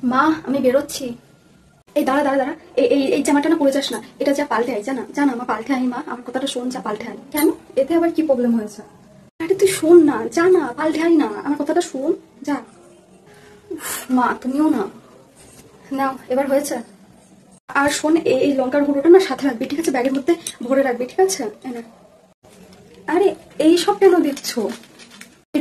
মা আমি বেরোচ্ছি। এই দাঁড়া দাঁড়া দাঁড়া, এই এই এই জামাটা না পরে যাস না, এটা যা পাল্টে আই, জানা জানা মা, পাল্টে আই মা, আমার কথাটা শোন, যা পাল্টে আই। কেন? এতে আবার কি প্রবলেম হয়েছে? আরে তুই শোন না, যা না, পাল্টে আই না, আমার কথাটা শোন, যা। মা তুমিও না, নাও এবার হয়েছে। আর শোন, এই লঙ্কার গুঁড়োটা না সাথে রাখবি, ঠিক আছে? ব্যাগের মধ্যে ভরে রাখবি, ঠিক আছে? এনে। আরে এই সব কেন দিচ্ছ?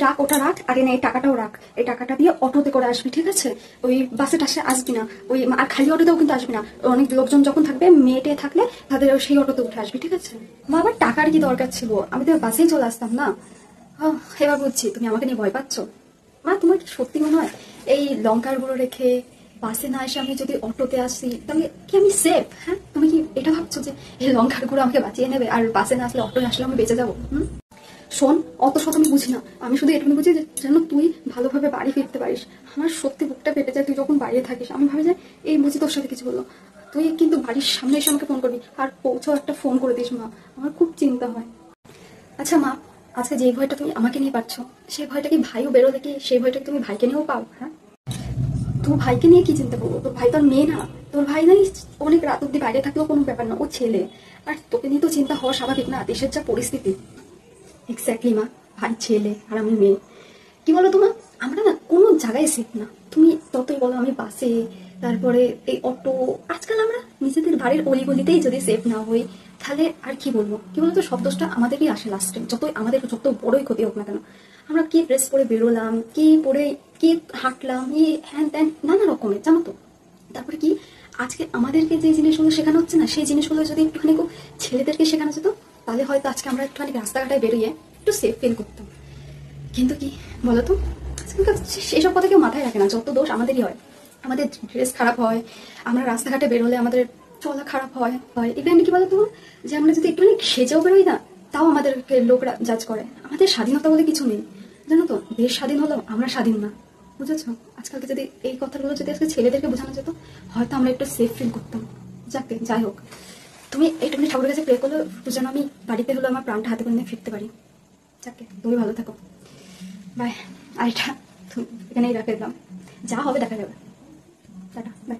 রাখ, ওটা রাখ, আর এনে এই টাকাটাও রাখ। এই টাকাটা দিয়ে অটোতে করে আসবি, ঠিক আছে? ওই বাসে টাসে আসবি না, ওই আর খালি অটোতেও কিন্তু আসবি না। অনেক লোকজন যখন থাকবে, মেয়েটে থাকলে তাদের সেই অটোতে উঠে আসবি, ঠিক আছে? মা আবার টাকার কি দরকার ছিল? আমি তো বাসেই চলে আসতাম না। এবার বুঝছি তুমি আমাকে নিয়ে ভয় পাচ্ছ। মা তোমার কি সত্যি মনে হয় এই লঙ্কার গুঁড়ো রেখে বাসে না এসে আমি যদি অটোতে আসি তাহলে কি আমি সেফ? হ্যাঁ, তুমি কি এটা ভাবছো যে এই লঙ্কার গুঁড়ো আমাকে বাঁচিয়ে নেবে, আর বাসে না আসলে অটোয় আসলে আমি বেঁচে যাবো? শোন, অত শত আমি বুঝি না, আমি শুধু এটুকু বুঝি যে যেন তুই ভালোভাবে বাড়ি ফিরতে পারিস। আমার সত্যি বুকটা ফেটে যায় তুই যখন বাইরে থাকিস, আমি ভাবি যে এই বুঝি তোর সাথে কিছু হলো। তুই কিন্তু বাড়ির সামনে এসে আমাকে ফোন করবি, আর পৌঁছেও একটা ফোন করে দিস মা, আমার খুব চিন্তা হয়। আচ্ছা মা, আজকে যে ভয়টা তুমি আমাকে নিয়ে পাচ্ছ, সেই ভয়টা কি ভাইও বেরোলে কি সেই ভয়টা কি তুমি ভাইকে নিয়েও পাও? হ্যাঁ, তোর ভাইকে নিয়ে কি চিন্তা করবো? তোর ভাই তো আর মেয়ে না। তোর ভাই নাই অনেক রাত অব্দি বাইরে থাকলেও কোনো ব্যাপার না, ও ছেলে। আর তোকে নিয়ে তো চিন্তা হওয়া স্বাভাবিক না, দেশের যা পরিস্থিতি। এক্স্যাক্টলি মা, ভাই ছেলে আর আমি মেয়ে। কি বলো তোমার, আমরা না কোনো জায়গায় সেফ না। তুমি ততই বলো আমি বাসে, তারপরে এই অটো, আজকাল আমরা নিজেদের বাড়ির অলিগলিতেই যদি সেফ না হই তাহলে আর কি বলবো? কি বলতো, সব দোষটা আমাদেরই আসে লাস্টে, যতই আমাদের যত বড়ই ক্ষতি হোক না কেন। আমরা কি ড্রেস পরে বেরোলাম, কি পরে কি হাঁটলাম, হ্যান ত্যান নানা রকমের, জানো তো? তারপরে কি, আজকে আমাদেরকে যে জিনিসগুলো শেখানো হচ্ছে না, সেই জিনিসগুলো যদি একটুখানি ছেলেদেরকে শেখানো যেত, তাহলে হয়তো আজকে আমরা একটুখানি রাস্তাঘাটায় বেরিয়ে একটু সেফ ফিল করতাম। কিন্তু কি বলতো, আজকালকার সেসব কথা কেউ মাথায় রাখে না, যত দোষ আমাদেরই হয়। আমাদের ড্রেস খারাপ হয়, আমরা রাস্তাঘাটে বেরোলে আমাদের চলা খারাপ হয় হয় ইভেন কি বলতো, যে আমরা যদি একটুখানি সেজেও বেরোই না, তাও আমাদেরকে লোকরা জাজ করে। আমাদের স্বাধীনতা বলে কিছু নেই, জানো তো? দেশ স্বাধীন হলো, আমরা স্বাধীন না, বুঝেছো? আজকালকে যদি এই কথাগুলো যদি আজকে ছেলেদেরকে বোঝানো যেত, হয়তো আমরা একটু সেফ ফিল করতাম। যাকে যাই হোক, তুমি এইটুকুনি ঠাকুরের কাছে প্রে করলে যেন আমি বাড়িতে হলো আমার প্রাণটা হাতে করে নিয়ে ফিরতে পারি। যাকে তুমি ভালো থাকো, বাই। আর এটা এখানেই রাখে দিলাম, যা হবে দেখা যাবে। Tata, by.